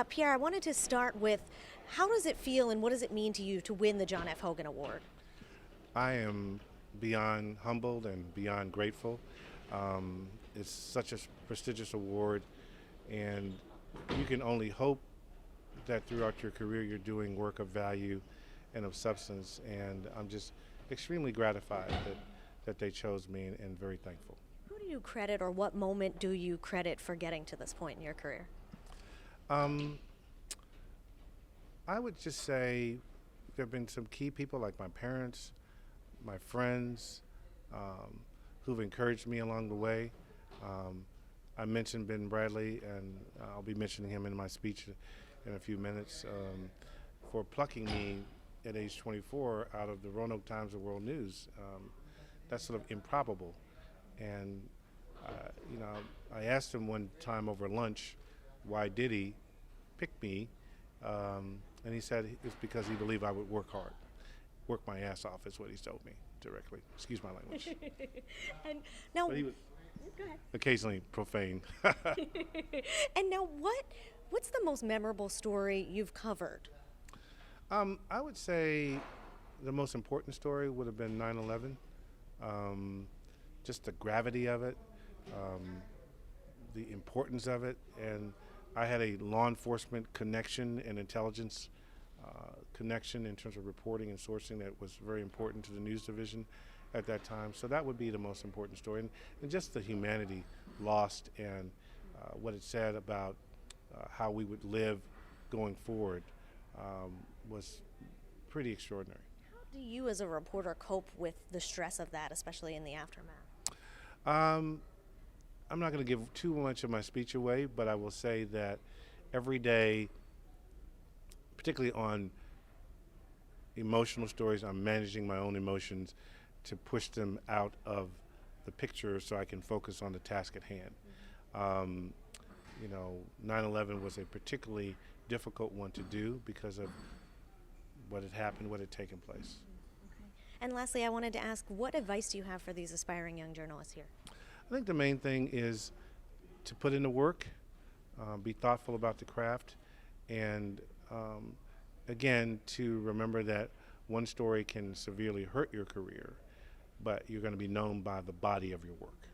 Pierre, I wanted to start with how does it feel and what does it mean to you to win the John F. Hogan Award? I am beyond humbled and beyond grateful. It's such a prestigious award, and you can only hope that throughout your career you're doing work of value and of substance, and I'm just extremely gratified that they chose me and very thankful. Who do you credit or what moment do you credit for getting to this point in your career? Um, I would just say there have been some key people like my parents, my friends, who've encouraged me along the way. Um, I mentioned Ben Bradley, and I'll be mentioning him in my speech in a few minutes, for plucking me at age 24 out of the Roanoke Times of World News. That's sort of improbable. And, you know, I asked him one time over lunch, why did he pick me? And he said it's because he believed I would work hard. Work my ass off is what he's told me directly. Excuse my language. And now, But he was go ahead. occasionally profane. And now, what's the most memorable story you've covered? I would say the most important story would have been 9/11. Just the gravity of it, the importance of it, and I had a law enforcement connection and intelligence connection in terms of reporting and sourcing that was very important to the news division at that time. So that would be the most important story, and just the humanity lost and what it said about how we would live going forward was pretty extraordinary. How do you, as a reporter, cope with the stress of that, especially in the aftermath? Um, I'm not going to give too much of my speech away, but I will say that every day, particularly on emotional stories, I'm managing my own emotions to push them out of the picture so I can focus on the task at hand. Um, 9/11 was a particularly difficult one to do because of what had happened, what had taken place. And lastly, I wanted to ask, what advice do you have for these aspiring young journalists here? I think the main thing is to put in the work, be thoughtful about the craft, and again, to remember that one story can severely hurt your career, but you're going to be known by the body of your work.